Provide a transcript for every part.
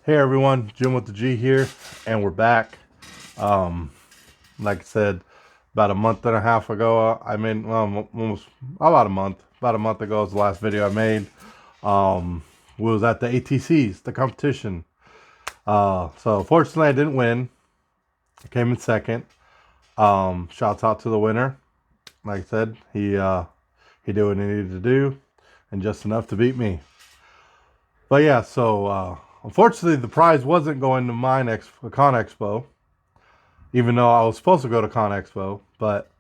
Hey everyone, Jim with the G here, and we're back. Um, like I said, about a month and a half ago, I made almost about a month ago was the last video I made. We was at the ATCs, the competition. So fortunately, I didn't win. I came in second. Shouts out to the winner. Like I said, he did what he needed to do, and just enough to beat me. But yeah, so unfortunately, the prize wasn't going to Con Expo, even though I was supposed to go to Con Expo, but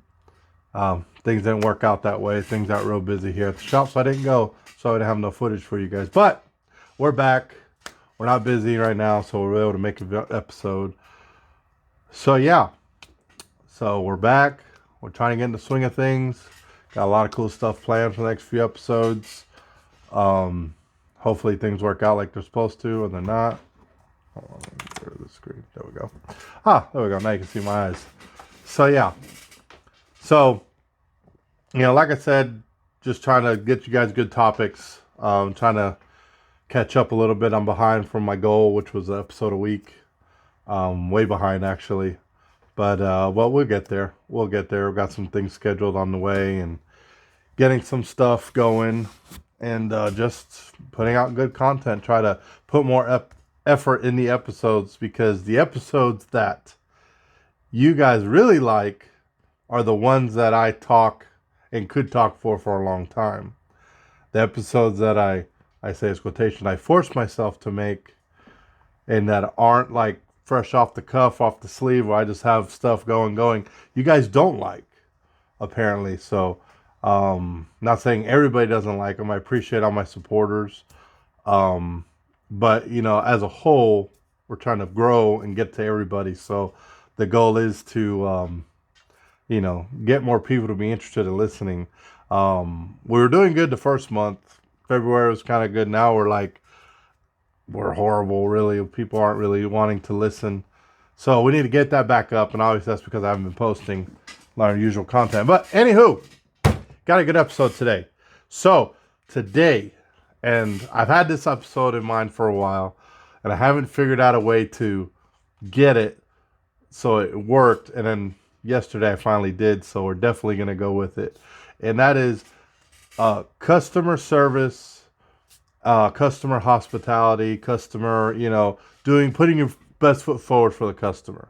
things didn't work out that way. Things got real busy here at the shop, so I didn't go. So I didn't have no footage for you guys. But we're back. We're not busy right now, so we're able to make an episode. So yeah, so we're back. We're trying to get in the swing of things. Got a lot of cool stuff planned for the next few episodes. Hopefully things work out like they're supposed to, and they're not. Hold on, let me clear the screen. There we go. There we go. Now you can see my eyes. So yeah. So, like I said, just trying to get you guys good topics. Trying to catch up a little bit. I'm behind from my goal, which was an episode a week. Way behind actually. But well, we'll get there. We'll get there. We've got some things scheduled on the way and getting some stuff going, and just putting out good content. Try to put more effort in the episodes, because the episodes that you guys really like are the ones that I talk and could talk for a long time. The episodes that I say as quotation, I force myself to make, and that aren't like fresh off the cuff, off the sleeve, where I just have stuff going, you guys don't like, apparently. So not saying everybody doesn't like them. I appreciate all my supporters. But as a whole, we're trying to grow and get to everybody. So the goal is to, get more people to be interested in listening. We were doing good the first month. February was kind of good. Now we're horrible, really. People aren't really wanting to listen. So we need to get that back up. And obviously that's because I haven't been posting a lot of usual content. But anywho, got a good episode today. So today, and I've had this episode in mind for a while, and I haven't figured out a way to get it so it worked. And then yesterday I finally did, so we're definitely going to go with it. And that is customer service, customer hospitality, customer, putting your best foot forward for the customer.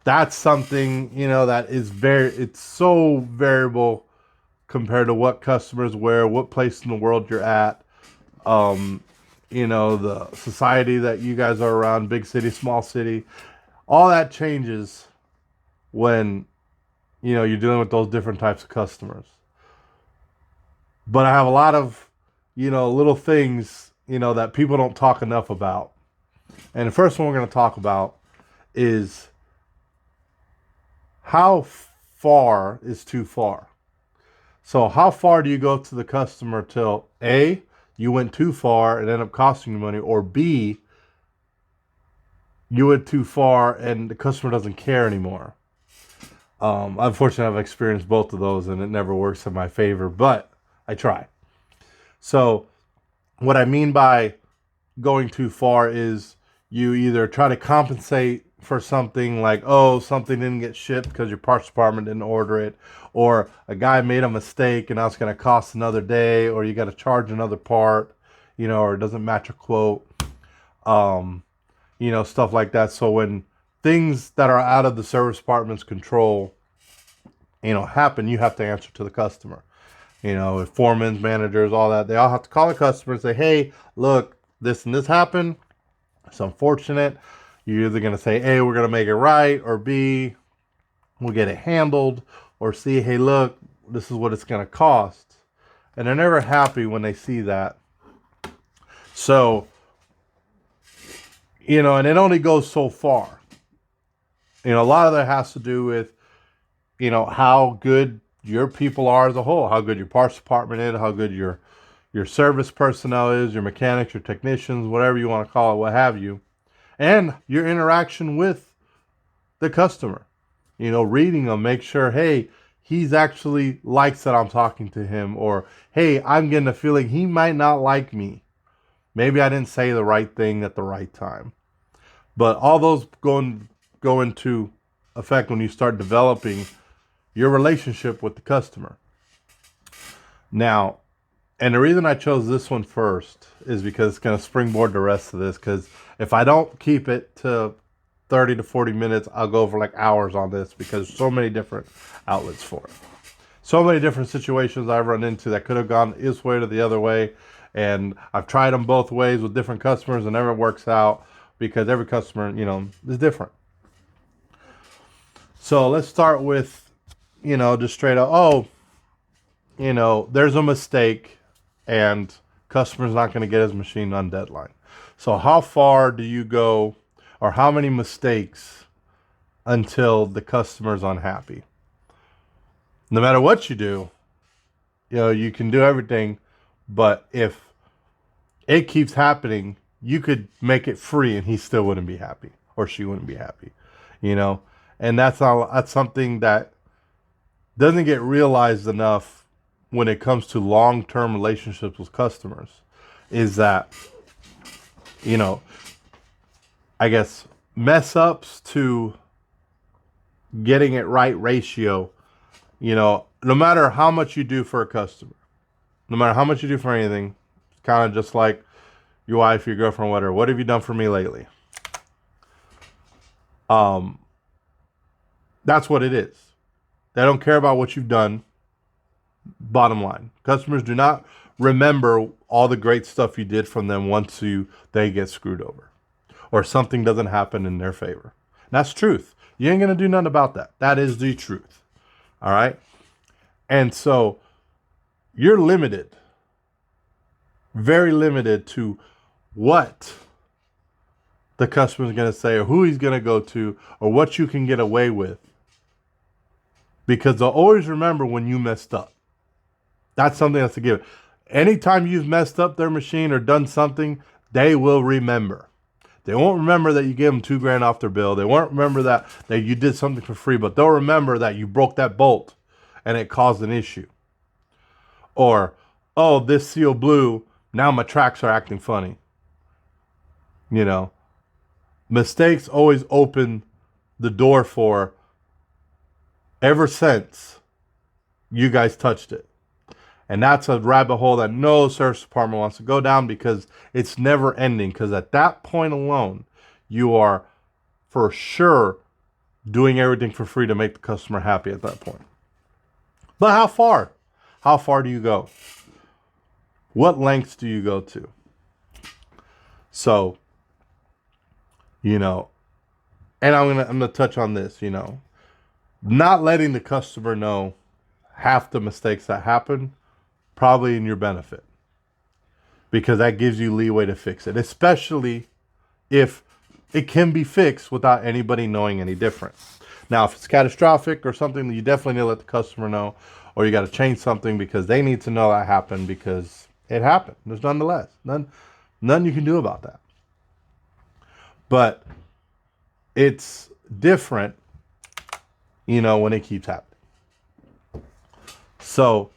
That's something, that is it's so variable compared to what customers wear, what place in the world you're at, the society that you guys are around, big city, small city, all that changes when, you're dealing with those different types of customers. But I have a lot of, little things, that people don't talk enough about. And the first one we're going to talk about is how far is too far. So how far do you go to the customer till A, you went too far and end up costing you money, or B, you went too far and the customer doesn't care anymore? Unfortunately, I've experienced both of those, and it never works in my favor, but I try. So what I mean by going too far is you either try to compensate for something, like, something didn't get shipped because your parts department didn't order it, or a guy made a mistake and now it's going to cost another day, or you got to charge another part, or it doesn't match a quote, stuff like that. So when things that are out of the service department's control, happen, you have to answer to the customer. With foremen, managers, all that, they all have to call the customer and say, hey, look, this and this happened. It's unfortunate. You're either going to say, A, we're going to make it right, or B, we'll get it handled, or C, hey, look, this is what it's going to cost. And they're never happy when they see that. So, and it only goes so far. A lot of that has to do with, how good your people are as a whole, how good your parts department is, how good your service personnel is, your mechanics, your technicians, whatever you want to call it, what have you, and your interaction with the customer. Reading them, make sure, hey, he's actually likes that I'm talking to him, or hey, I'm getting a feeling he might not like me. Maybe I didn't say the right thing at the right time. But all those go into effect when you start developing your relationship with the customer. Now, and the reason I chose this one first is because it's going to springboard the rest of this. Because if I don't keep it to 30 to 40 minutes, I'll go for like hours on this because so many different outlets for it. So many different situations I've run into that could have gone this way or the other way. And I've tried them both ways with different customers and never works out because every customer, is different. So let's start with, just straight up, there's a mistake and customer's not going to get his machine on deadline. So how far do you go, or how many mistakes until the customer's unhappy? No matter what you do, you can do everything, but if it keeps happening, you could make it free and he still wouldn't be happy or she wouldn't be happy, and that's something that doesn't get realized enough when it comes to long-term relationships with customers, is that, I guess mess ups to getting it right ratio, no matter how much you do for a customer, no matter how much you do for anything, it's kind of just like your wife, your girlfriend, whatever. What have you done for me lately? That's what it is. They don't care about what you've done. Bottom line, customers do not remember all the great stuff you did from them once they get screwed over or something doesn't happen in their favor. That's truth. You ain't gonna do nothing about that. That is the truth. All right. And so you're limited, very limited to what the customer's gonna say or who he's gonna go to or what you can get away with, because they'll always remember when you messed up. That's something that's a given. Anytime you've messed up their machine or done something, they will remember. They won't remember that you gave them $2,000 off their bill. They won't remember that you did something for free, but they'll remember that you broke that bolt and it caused an issue. Or, oh, this seal blew. Now my tracks are acting funny. Mistakes always open the door for ever since you guys touched it. And that's a rabbit hole that no service department wants to go down because it's never ending. Because at that point alone, you are for sure doing everything for free to make the customer happy at that point. But how far? How far do you go? What lengths do you go to? So, and I'm gonna touch on this, not letting the customer know half the mistakes that happen, probably in your benefit, because that gives you leeway to fix it, especially if it can be fixed without anybody knowing any different. Now, if it's catastrophic or something, you definitely need to let the customer know, or you got to change something because they need to know that happened because it happened. There's none you can do about that. But it's different, when it keeps happening. So,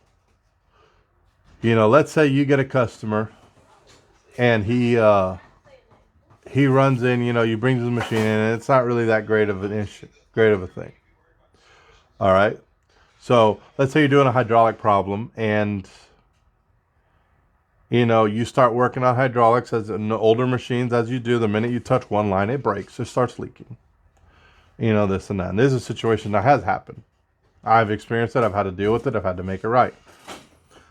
let's say you get a customer and he runs in, you bring his machine in and it's not really that great of a thing. All right. So let's say you're doing a hydraulic problem and, you start working on hydraulics as in older machines, as you do. The minute you touch one line, it breaks, it starts leaking, this and that. And this is a situation that has happened. I've experienced it. I've had to deal with it. I've had to make it right.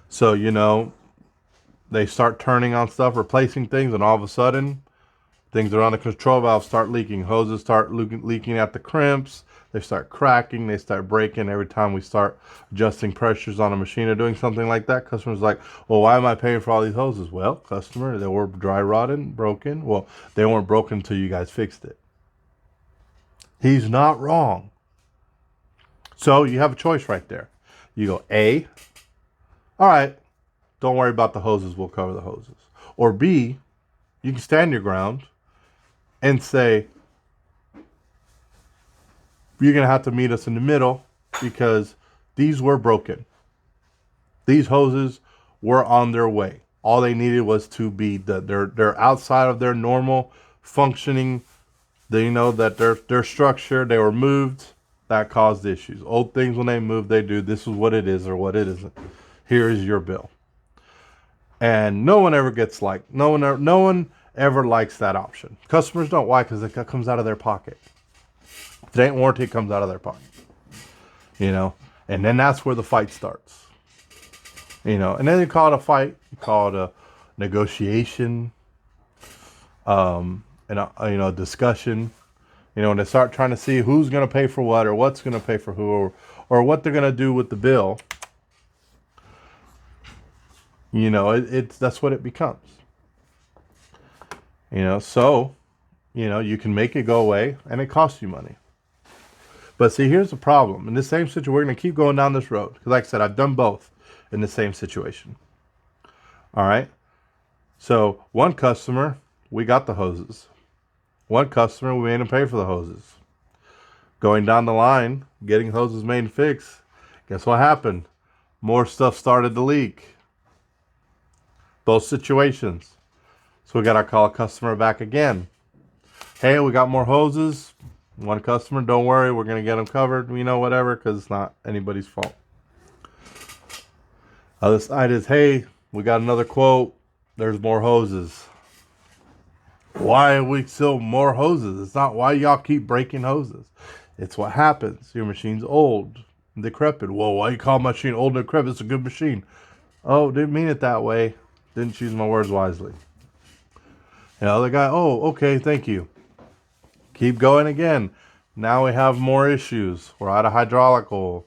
So, they start turning on stuff, replacing things, and all of a sudden, things around the control valve start leaking. Hoses start leaking at the crimps. They start cracking. They start breaking. Every time we start adjusting pressures on a machine or doing something like that, customer's like, well, why am I paying for all these hoses? Well, customer, they were dry rotted, broken. Well, they weren't broken until you guys fixed it. He's not wrong. So you have a choice right there. You go A, all right, don't worry about the hoses, we'll cover the hoses. Or B, you can stand your ground and say, you're going to have to meet us in the middle because these were broken. These hoses were on their way. All they needed was to be they're outside of their normal functioning. They know that their structure, they were moved. That caused issues. Old things, when they move, they do. This is what it is or what it isn't. Here is your bill. And no one ever gets no one ever likes that option. Customers don't. Why? Because it comes out of their pocket. If it ain't warranty, it comes out of their pocket. You know, and then that's where the fight starts. You know, and then you call it a fight. You call it a negotiation, and a discussion. You know, and they start trying to see who's going to pay for what, or what's going to pay for who, or what they're going to do with the bill. You know, that's what it becomes. You know, so, you know, you can make it go away, and it costs you money. But see, here's the problem. In the same situation, we're going to keep going down this road. Because like I said, I've done both in the same situation. All right. So one customer, we got the hoses. One customer, we made him pay for the hoses. Going down the line, getting hoses made and fixed. Guess what happened? More stuff started to leak. Both situations. So we got to call a customer back again. Hey, we got more hoses. One customer, don't worry, we're going to get them covered. You know, whatever, because it's not anybody's fault. Other side is, hey, we got another quote. There's more hoses. Why are we still more hoses? It's not why y'all keep breaking hoses. It's what happens. Your machine's old, decrepit. Well, why you call my machine old and decrepit? It's a good machine. Oh, didn't mean it that way. Didn't choose my words wisely. And the other guy, oh, okay, thank you. Keep going again. Now we have more issues. We're out of hydraulic oil.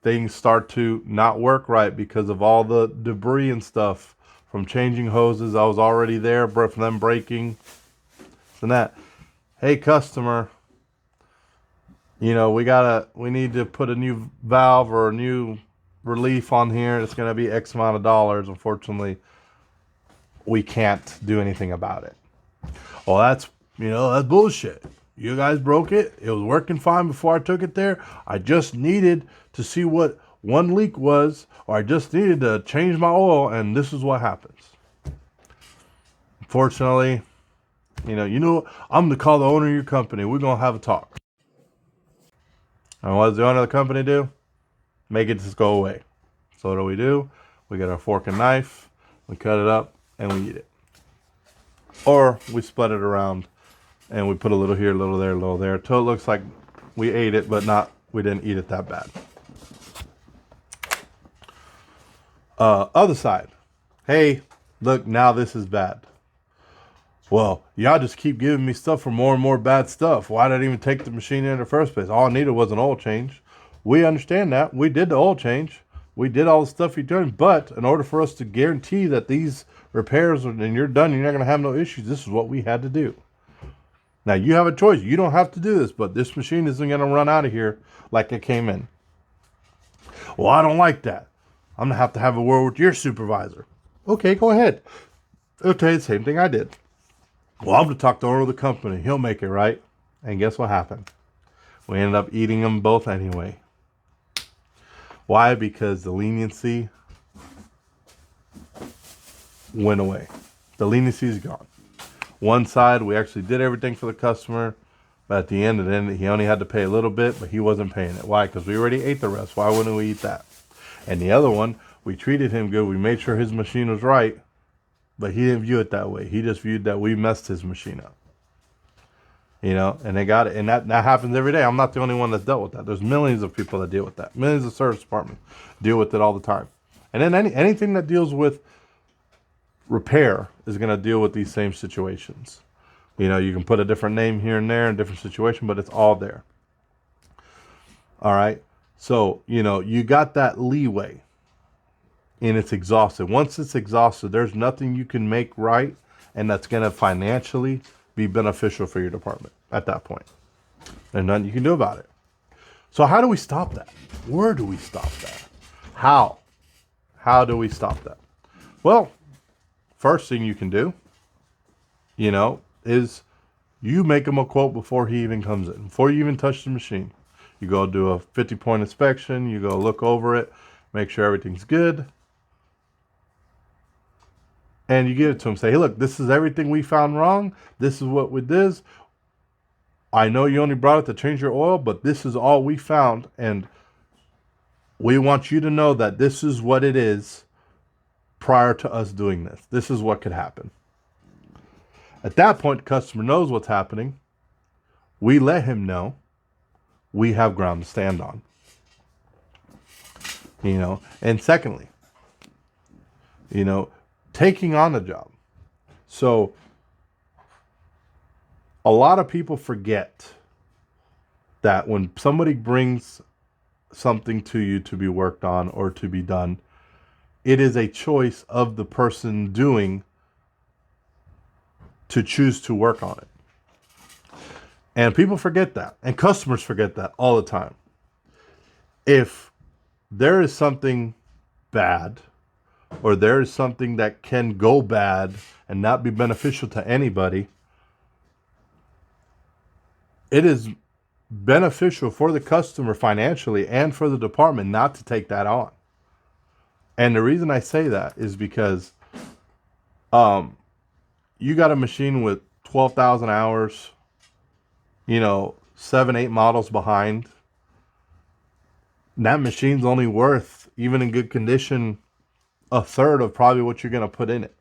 Things start to not work right because of all the debris and stuff from changing hoses. I was already there from them breaking. And that, hey, customer, you know, we need to put a new valve or a new relief on here. It's going to be X amount of dollars. Unfortunately, we can't do anything about it. Well, that's bullshit. You guys broke it. It was working fine before I took it there. I just needed to see what one leak was, or I just needed to change my oil, and this is what happens. Unfortunately, I'm going to call the owner of your company. We're going to have a talk. And what does the owner of the company do? Make it just go away. So what do? We get our fork and knife, we cut it up, and we eat it. Or we split it around and we put a little here, a little there, till it looks like we ate it, but we didn't eat it that bad. Other side. Hey, look, now this is bad. Well, y'all just keep giving me stuff for more and more bad stuff. Why did I even take the machine in the first place? All I needed was an oil change. We understand that. We did the oil change. We did all the stuff you're doing. But in order for us to guarantee that these repairs and you're done, you're not going to have no issues, this is what we had to do. Now, you have a choice. You don't have to do this, but this machine isn't going to run out of here like it came in. Well, I don't like that. I'm going to have a word with your supervisor. Okay, go ahead. I'll tell you the same thing I did. Well, I'm going to talk to the owner of the company. He'll make it right. And guess what happened? We ended up eating them both anyway. Why? Because the leniency went away. The leniency is gone. One side, we actually did everything for the customer, but at the end, he only had to pay a little bit, but he wasn't paying it. Why? Because we already ate the rest. Why wouldn't we eat that? And the other one, we treated him good. We made sure his machine was right, but he didn't view it that way. He just viewed that we messed his machine up. And they got it. And that happens every day. I'm not the only one that's dealt with that. There's millions of people that deal with that. Millions of service departments deal with it all the time. And then anything that deals with repair is going to deal with these same situations. You can put a different name here and there in different situation, but it's all there. All right. So, you got that leeway and it's exhausted. Once it's exhausted, there's nothing you can make right. And that's going to financially be beneficial for your department at that point. There's nothing you can do about it. So how do we stop that? Where do we stop that? How? How do we stop that? Well, first thing you can do, is you make him a quote before he even comes in. Before you even touch the machine. You go do a 50-point inspection. You go look over it. Make sure everything's good. and you give it to them. Say, hey, look, this is everything we found wrong. This is what it is. I know you only brought it to change your oil, but this is all we found. And we want you to know that this is what it is prior to us doing this. This is what could happen. At that point, the customer knows what's happening. We let him know. We have ground to stand on. And secondly, taking on the job. So a lot of people forget that when somebody brings something to you to be worked on or to be done, it is a choice of the person doing to choose to work on it. And people forget that. And customers forget that all the time. If there is something bad, or there is something that can go bad and not be beneficial to anybody, it is beneficial for the customer financially and for the department not to take that on. And the reason I say that is because you got a machine with 12,000 hours, 7, 8 models behind. That machine's only worth, even in good condition, a third of probably what you're going to put in it.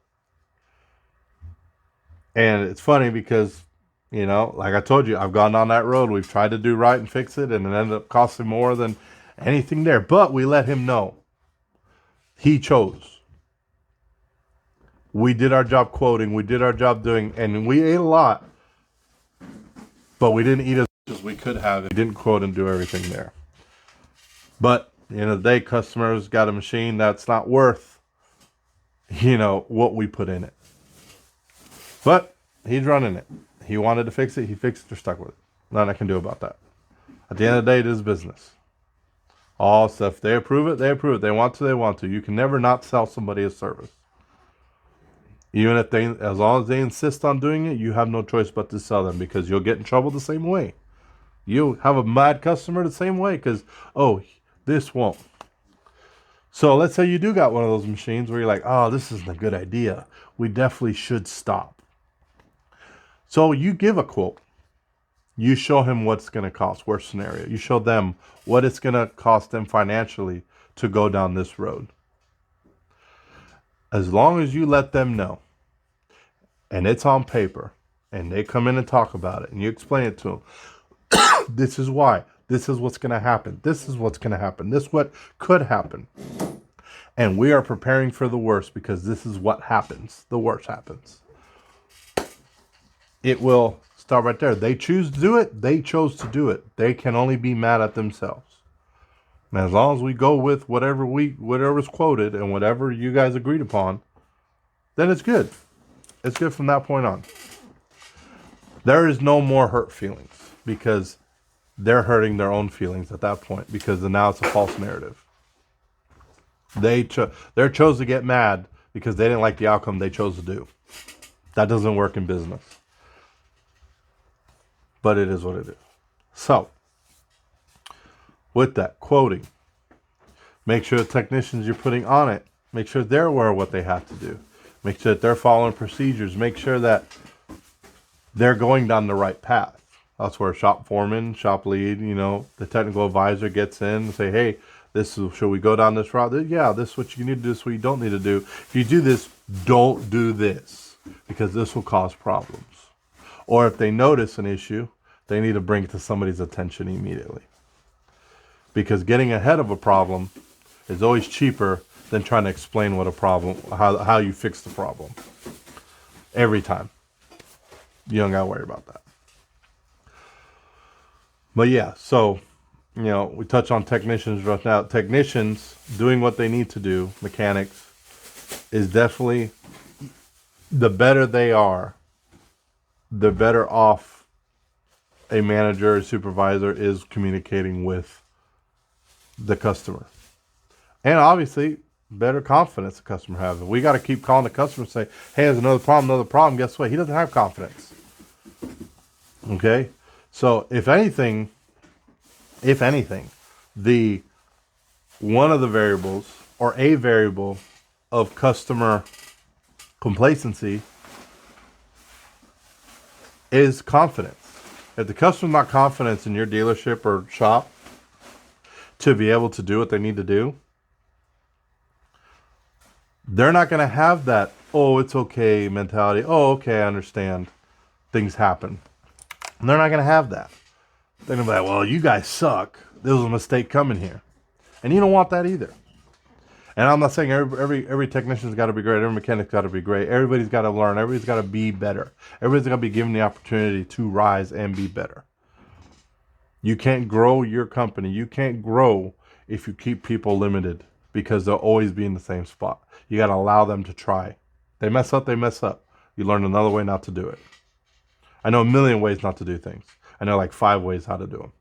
And it's funny because, like I told you, I've gone down that road. We've tried to do right and fix it, and it ended up costing more than anything there. But we let him know. He chose. We did our job quoting. We did our job doing, and we ate a lot. But we didn't eat as much as we could have. We didn't quote and do everything there. But at the end of the day, customers got a machine that's not worth, what we put in it. But he's running it. He wanted to fix it. He fixed it. They're stuck with it. Nothing I can do about that. At the end of the day, it is business. All stuff. They approve it. They approve it. They want to. They want to. You can never not sell somebody a service. Even if as long as they insist on doing it, you have no choice but to sell them, because you'll get in trouble the same way. You'll have a mad customer the same way because, this won't. So let's say you do got one of those machines where you're like, this isn't a good idea. We definitely should stop. So you give a quote. You show him what's going to cost, worst scenario. You show them what it's going to cost them financially to go down this road. As long as you let them know, and it's on paper, and they come in and talk about it, and you explain it to them, this is why. This is what's going to happen. This is what's going to happen. This is what could happen. And we are preparing for the worst because this is what happens. The worst happens. It will start right there. They choose to do it. They chose to do it. They can only be mad at themselves. And as long as we go with whatever's quoted and whatever you guys agreed upon, then it's good. It's good from that point on. There is no more hurt feelings because they're hurting their own feelings at that point, because now it's a false narrative. They're chose to get mad because they didn't like the outcome they chose to do. That doesn't work in business. But it is what it is. So, with that, quoting. Make sure the technicians you're putting on it, make sure they're aware of what they have to do. Make sure that they're following procedures. Make sure that they're going down the right path. That's where shop foreman, shop lead, the technical advisor gets in and say, hey, should we go down this route? Yeah, this is what you need to do. This is what you don't need to do. If you do this, don't do this, because this will cause problems. Or if they notice an issue, they need to bring it to somebody's attention immediately. Because getting ahead of a problem is always cheaper than trying to explain what a problem, how you fix the problem. Every time. You don't got to worry about that. But yeah, so, we touch on technicians right now. Technicians doing what they need to do, mechanics, is definitely, the better they are, the better off a manager or supervisor is communicating with the customer. And obviously, better confidence the customer has. We got to keep calling the customer and say, hey, there's another problem. Guess what? He doesn't have confidence. Okay? So if anything, the one of the variables or a variable of customer Complacency is confidence. If the customer's not confident in your dealership or shop to be able to do what they need to do, they're not going to have that, oh, it's okay mentality. Oh, okay, I understand. Things happen. And they're not going to have that. They're going to be like, well, you guys suck. There was a mistake coming here. And you don't want that either. And I'm not saying every technician's got to be great. Every mechanic's got to be great. Everybody's got to learn. Everybody's got to be better. Everybody's got to be given the opportunity to rise and be better. You can't grow your company. You can't grow if you keep people limited because they'll always be in the same spot. You got to allow them to try. They mess up, they mess up. You learn another way not to do it. I know a million ways not to do things. I know like 5 ways how to do them.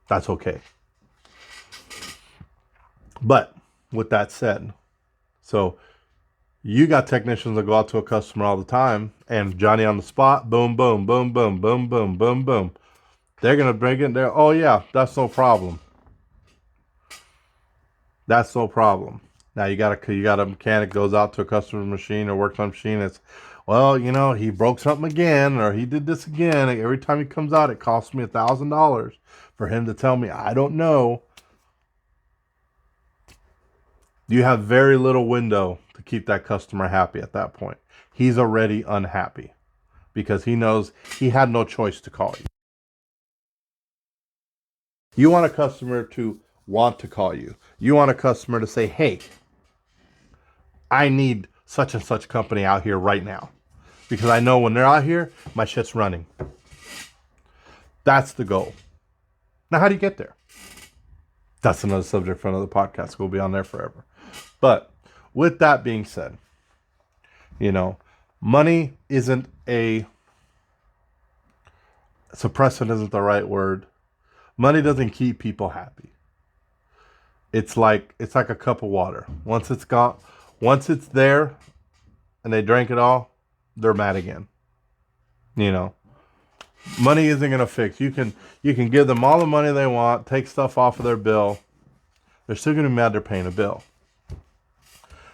That's okay. But with that said, so you got technicians that go out to a customer all the time and Johnny on the spot, boom, boom, boom, boom, boom, boom, boom, boom. They're going to bring it there. Oh yeah, that's no problem. That's no problem. Now you got a mechanic goes out to a customer's machine or works on a machine. It's, well, you know, he broke something again or he did this again. Every time he comes out, it costs me $1,000 for him to tell me, I don't know. You have very little window to keep that customer happy at that point. He's already unhappy because he knows he had no choice to call you. You want a customer to want to call you. You want a customer to say, hey, I need such and such company out here right now. Because I know when they're out here, my shit's running. That's the goal. Now, how do you get there? That's another subject for another podcast. We'll be on there forever. But with that being said, you know, money isn't suppressant isn't the right word. Money doesn't keep people happy. It's like a cup of water. Once it's gone, once it's there and they drank it all, they're mad again. You know, money isn't going to fix. You can give them all the money they want, take stuff off of their bill. They're still going to be mad they're paying a bill.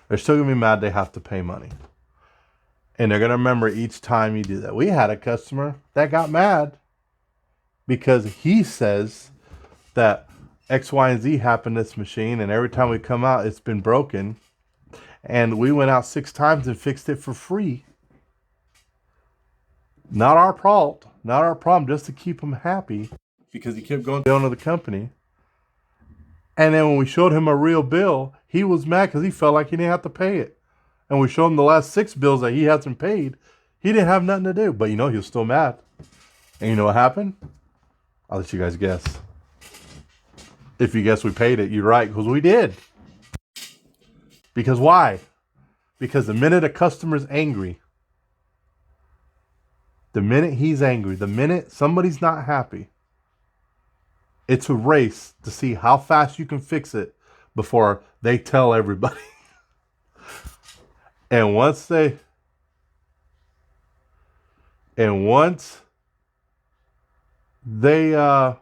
They're still going to be mad they have to pay money. And they're going to remember each time you do that. We had a customer that got mad because he says that X, Y, and Z happened to this machine, and every time we come out, it's been broken. And we went out 6 times and fixed it for free. Not our fault, not our problem, just to keep him happy because he kept going down to the company. And then when we showed him a real bill, he was mad because he felt like he didn't have to pay it. And we showed him the last 6 bills that he hasn't paid. He didn't have nothing to do, but you know, he was still mad. And you know what happened? I'll let you guys guess. If you guess we paid it, you're right, because we did. Because why? Because the minute a customer's angry, the minute he's angry, the minute somebody's not happy, it's a race to see how fast you can fix it before they tell everybody. And once they that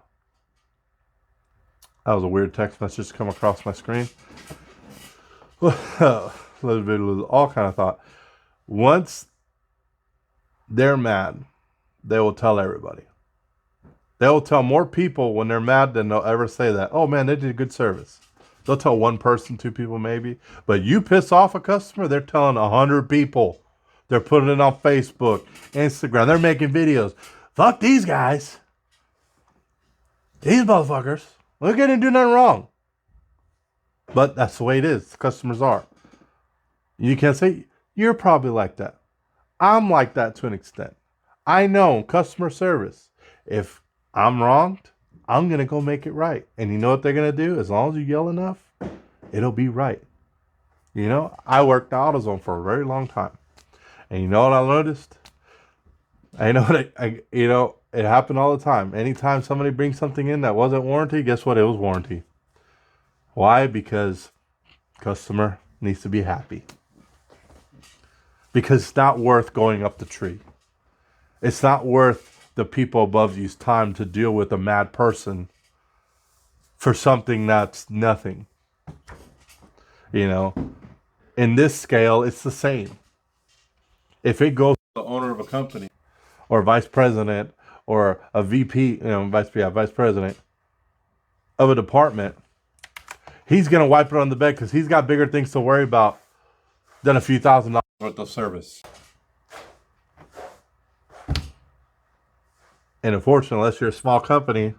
was a weird text message come across my screen. A little bit of all kind of thought. Once they're mad, they will tell everybody. They will tell more people when they're mad than they'll ever say that, oh man, they did good service. They'll tell 1 person, 2 people maybe. But you piss off a customer, they're telling 100 people. They're putting it on Facebook, Instagram. They're making videos. Fuck these guys. These motherfuckers. They didn't do nothing wrong. But that's the way it is. Customers are. You can't say, you're probably like that. I'm like that to an extent. I know customer service. If I'm wronged, I'm going to go make it right. And you know what they're going to do? As long as you yell enough, it'll be right. You know, I worked in AutoZone for a very long time. And you know what I noticed? I know that, it happened all the time. Anytime somebody brings something in that wasn't warranty, guess what? It was warranty. Why? Because customer needs to be happy. Because it's not worth going up the tree. It's not worth the people above you's time to deal with a mad person for something that's nothing. You know, In this scale, it's the same. If it goes to the owner of a company or vice president or a VP, vice president of a department, he's going to wipe it on the bed because he's got bigger things to worry about than a few $1,000s worth of service. And unfortunately, unless you're a small company,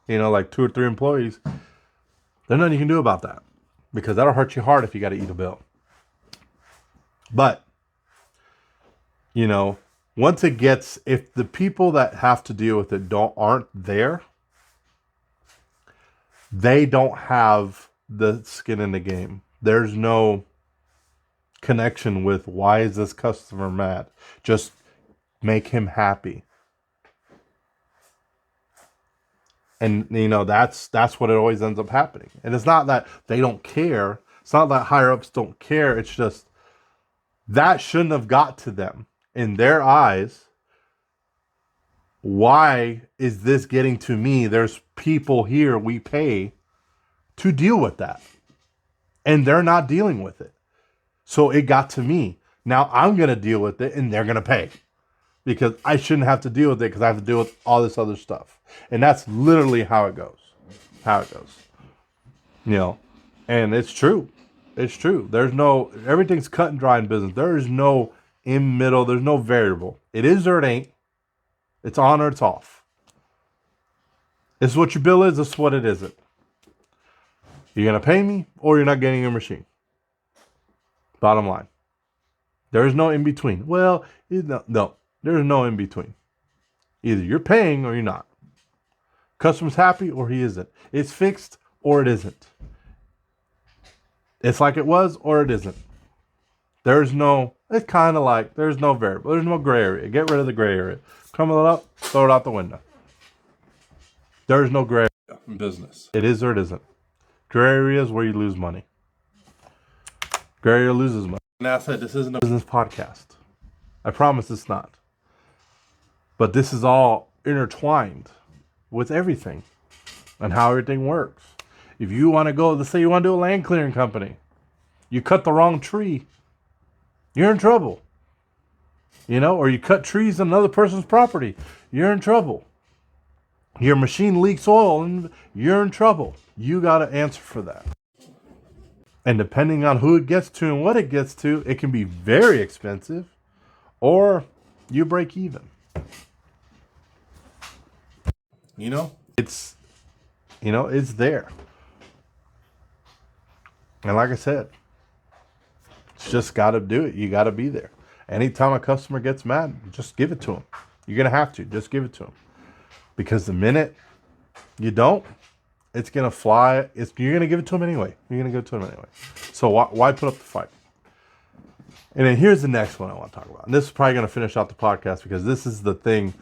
like 2 or 3 employees, there's nothing you can do about that because that'll hurt you hard if you got to eat a bill. But, once it gets, if the people that have to deal with it aren't there, they don't have the skin in the game. There's no connection with why is this customer mad? Just make him happy. And that's what it always ends up happening. And it's not that they don't care. It's not that higher ups don't care. It's just that shouldn't have got to them. In their eyes, why is this getting to me? There's people here we pay to deal with that. And they're not dealing with it. So it got to me. Now I'm going to deal with it and they're going to pay. Because I shouldn't have to deal with it because I have to deal with all this other stuff. And that's literally how it goes. And it's true. It's true. Everything's cut and dry in business. There is no in middle. There's no variable. It is or it ain't. It's on or it's off. This is what your bill is. This is what it isn't. You're going to pay me or you're not getting your machine. Bottom line. There is no in between. Well, no. There is no in between. Either you're paying or you're not. Customer's happy or he isn't. It's fixed or it isn't. It's like it was or it isn't. It's kind of like there's no variable. There's no gray area. Get rid of the gray area. Crumble it up, throw it out the window. There's no gray area in business. It is or it isn't. Gray area is where you lose money. Gray area loses money. And I said, this isn't a business podcast. I promise it's not. But this is all intertwined with everything and how everything works. If you want to go, let's say you want to do a land clearing company, you cut the wrong tree, you're in trouble. Or you cut trees on another person's property, you're in trouble. Your machine leaks oil and you're in trouble. You got to answer for that. And depending on who it gets to and what it gets to, it can be very expensive or you break even. It's there. And like I said, it's just got to do it. You got to be there. Anytime a customer gets mad, just give it to them. You're going to have to. Just give it to them. Because the minute you don't, it's going to fly. You're going to give it to them anyway. So why put up the fight? And then here's the next one I want to talk about. And this is probably going to finish out the podcast because this is the thing.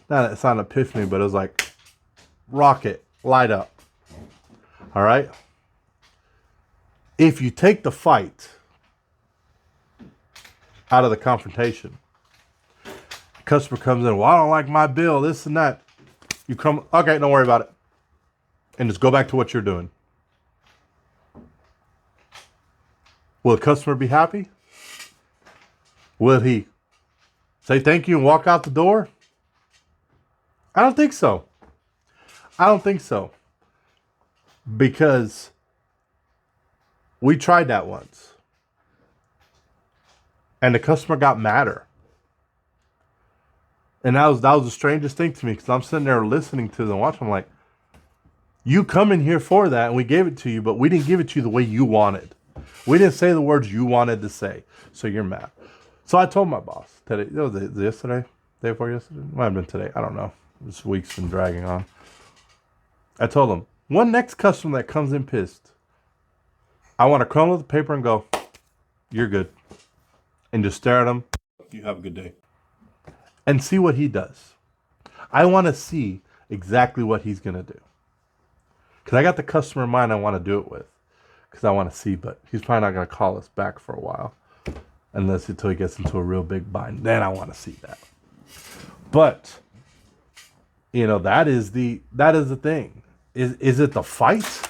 It's not an epiphany, but it was like rocket, light up. All right? If you take the fight out of the confrontation, the customer comes in, well, I don't like my bill, this and that. You come, okay, don't worry about it. And just go back to what you're doing. Will the customer be happy? Will he say thank you and walk out the door? I don't think so. Because we tried that once. And the customer got madder. And that was the strangest thing to me because I'm sitting there listening to them watching. I'm like, you come in here for that and we gave it to you, but we didn't give it to you the way you wanted. We didn't say the words you wanted to say. So you're mad. So I told my boss today, it was yesterday, day before yesterday, it might have been today, I don't know. This week's been dragging on. I told him, one next customer that comes in pissed, I want to crumble the paper and go, you're good. And just stare at him. You have a good day. And see what he does. I want to see exactly what he's going to do. Because I got the customer in mind I want to do it with. Because I want to see, but he's probably not going to call us back for a while. Until he gets into a real big bind. Then I want to see that. But, that is the thing. Is it the fight?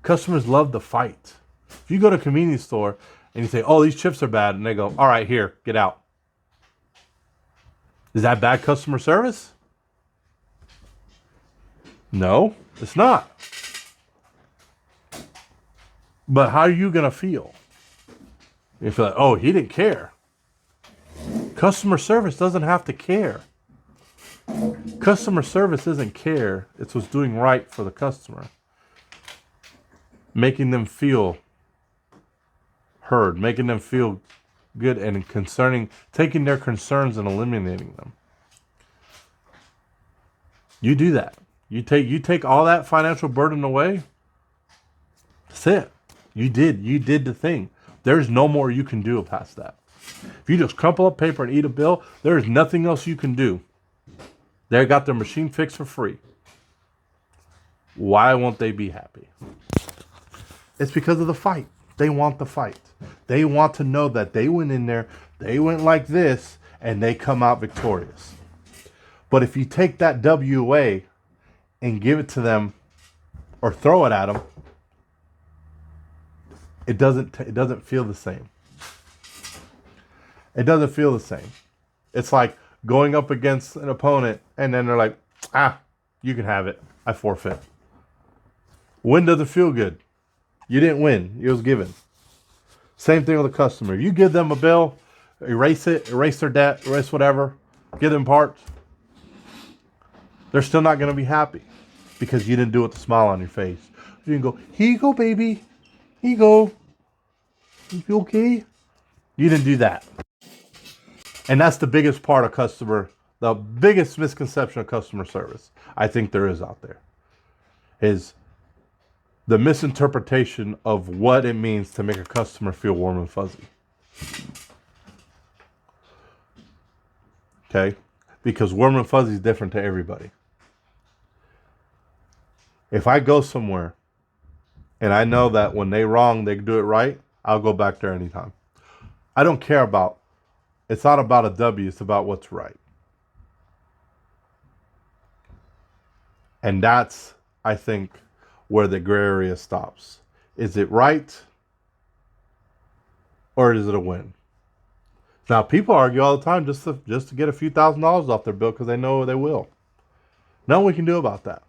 Customers love the fight. If you go to a convenience store And you say, oh, these chips are bad. And they go, all right, here, get out. Is that bad customer service? No, it's not. But how are you going to feel? You feel like, oh, he didn't care. Customer service doesn't have to care. Customer service isn't care. It's what's doing right for the customer. Making them feel heard, making them feel good, and taking their concerns and eliminating them. You do that. You take all that financial burden away. That's it. You did the thing. There's no more you can do past that. If you just crumple up paper and eat a bill, there is nothing else you can do. They got their machine fixed for free. Why won't they be happy? It's because of the fight. They want the fight. They want to know that they went in there, they went like this, and they come out victorious. But if you take that W away and give it to them or throw it at them, it doesn't feel the same. It doesn't feel the same. It's like going up against an opponent and then they're like, you can have it. I forfeit. Win doesn't feel good. You didn't win. It was given. Same thing with a customer. You give them a bill, erase it, erase their debt, erase whatever, give them parts. They're still not going to be happy because you didn't do it with a smile on your face. You didn't go, here you go, baby. Here you go. You feel okay? You didn't do that. And that's the biggest part of the biggest misconception of customer service I think there is out there is the misinterpretation of what it means to make a customer feel warm and fuzzy. Okay? Because warm and fuzzy is different to everybody. If I go somewhere and I know that when they wrong, they do it right, I'll go back there anytime. I don't care about, it's not about a W, it's about what's right. And that's, I think, where the gray area stops. Is it right or is it a win? Now, people argue all the time just to get a few $1,000s off their bill because they know they will. Nothing we can do about that.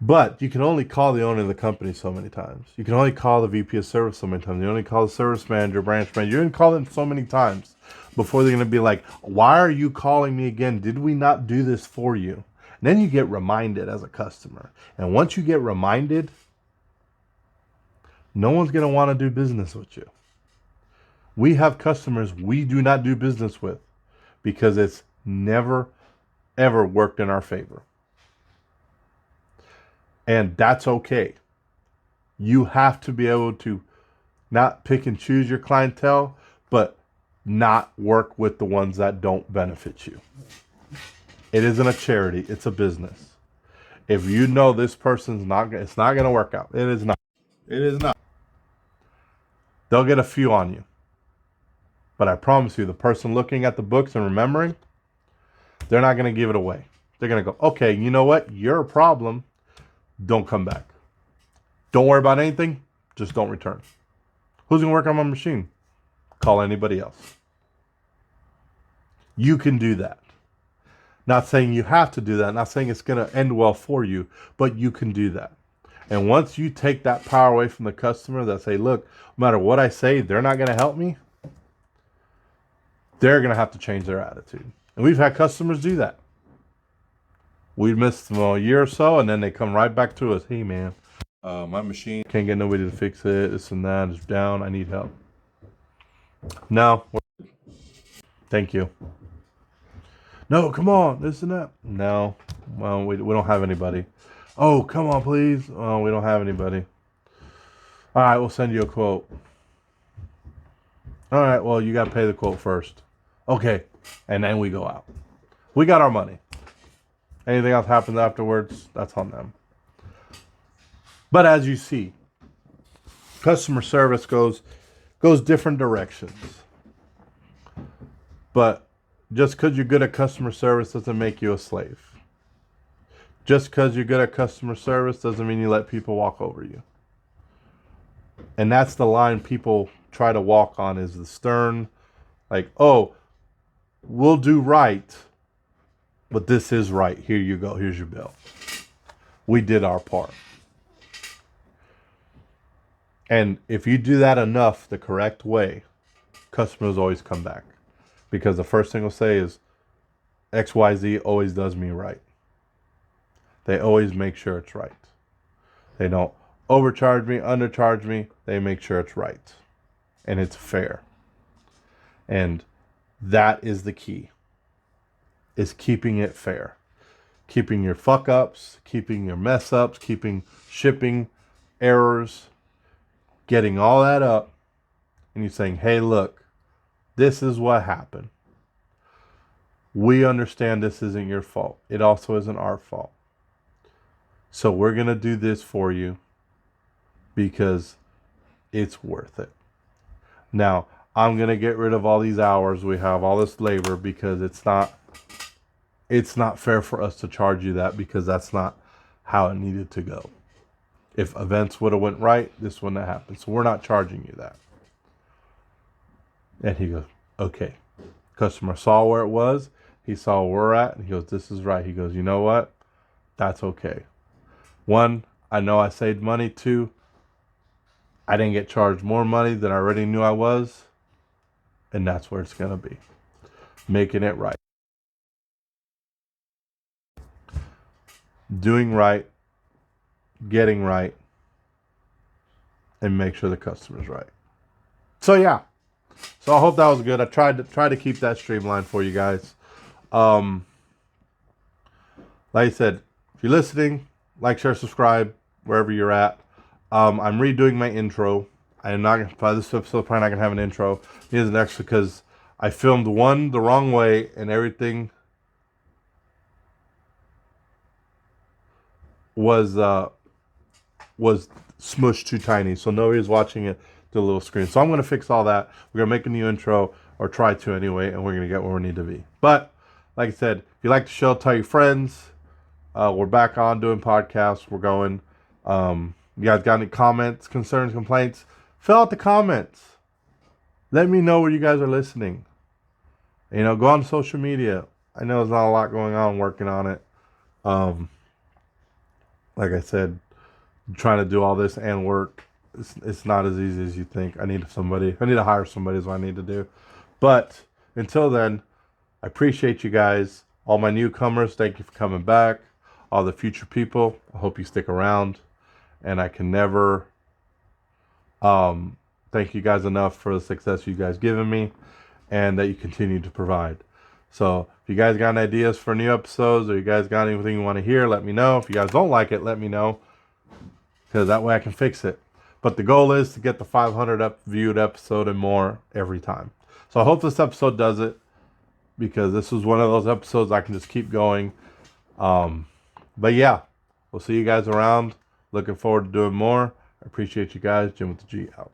But you can only call the owner of the company so many times. You can only call the VP of service so many times. You only call the service manager, branch manager. You can call them so many times before they're going to be like, why are you calling me again? Did we not do this for you? And then you get reminded as a customer. And once you get reminded, no one's going to want to do business with you. We have customers we do not do business with because it's never, ever worked in our favor. And that's okay. You have to be able to not pick and choose your clientele, but not work with the ones that don't benefit you. It isn't a charity, it's a business. If you know this person's it's not going to work out. It is not. It is not. They'll get a few on you. But I promise you, the person looking at the books and remembering, they're not going to give it away. They're going to go, okay, you know what? You're a problem. Don't come back. Don't worry about anything. Just don't return. Who's going to work on my machine? Call anybody else. You can do that. Not saying you have to do that. Not saying it's going to end well for you, but you can do that. And once you take that power away from the customer that say, look, no matter what I say, they're not going to help me, they're going to have to change their attitude. And we've had customers do that. We missed them a year or so, and then they come right back to us. Hey, man, my machine can't get nobody to fix it. This and that is down. I need help. No. Thank you. No, come on. This and that. No. Well, we don't have anybody. Oh, come on, please. Oh, we don't have anybody. All right, we'll send you a quote. All right, well, you got to pay the quote first. Okay, and then we go out. We got our money. Anything else happens afterwards, that's on them. But as you see, customer service goes different directions. But just because you're good at customer service doesn't make you a slave. Just because you're good at customer service doesn't mean you let people walk over you. And that's the line people try to walk on, is the stern, like, oh, we'll do right, but this is right. Here you go. Here's your bill. We did our part. And if you do that enough the correct way, customers always come back. Because the first thing they'll say is, XYZ always does me right. They always make sure it's right. They don't overcharge me, undercharge me. They make sure it's right. And it's fair. And that is the key. Is keeping it fair. Keeping your fuck ups, keeping your mess ups, keeping shipping errors, getting all that up, and you're saying, hey, look, this is what happened. We understand this isn't your fault. It also isn't our fault. So we're going to do this for you because it's worth it. Now, I'm going to get rid of all these hours we have, all this labor, because it's not fair for us to charge you that, because that's not how it needed to go. If events would have went right, this wouldn't have happened. So we're not charging you that. And he goes, okay. Customer saw where it was. He saw where we're at. And he goes, this is right. He goes, you know what? That's okay. One, I know I saved money. Two, I didn't get charged more money than I already knew I was. And that's where it's going to be. Making it right. Doing right. Getting right. And make sure the customer's right. So yeah. So I hope that was good. I tried to keep that streamlined for you guys. Like I said, if you're listening, like, share, subscribe, wherever you're at. I'm redoing my intro. I am not, by this episode, probably not going to have an intro. Here's an extra because I filmed one the wrong way and everything was smushed too tiny. So nobody's watching it to the little screen. So I'm going to fix all that. We're going to make a new intro, or try to anyway, and we're going to get where we need to be. But like I said, if you like the show, tell your friends. We're back on doing podcasts. We're going. You guys got any comments, concerns, complaints? Fill out the comments. Let me know where you guys are listening. You know, go on social media. I know there's not a lot going on, working on it. Like I said, trying to do all this and work. It's not as easy as you think. I need to hire somebody is what I need to do. But until then, I appreciate you guys. All my newcomers, thank you for coming back. All the future people, I hope you stick around. And I can never thank you guys enough for the success you guys given me, and that you continue to provide. So if you guys got any ideas for new episodes, or you guys got anything you want to hear, let me know. If you guys don't like it, let me know, because that way I can fix it. But the goal is to get the 500 viewed episode and more every time. So I hope this episode does it, because this was one of those episodes I can just keep going. But yeah, we'll see you guys around. Looking forward to doing more. I appreciate you guys. Jim with the G out.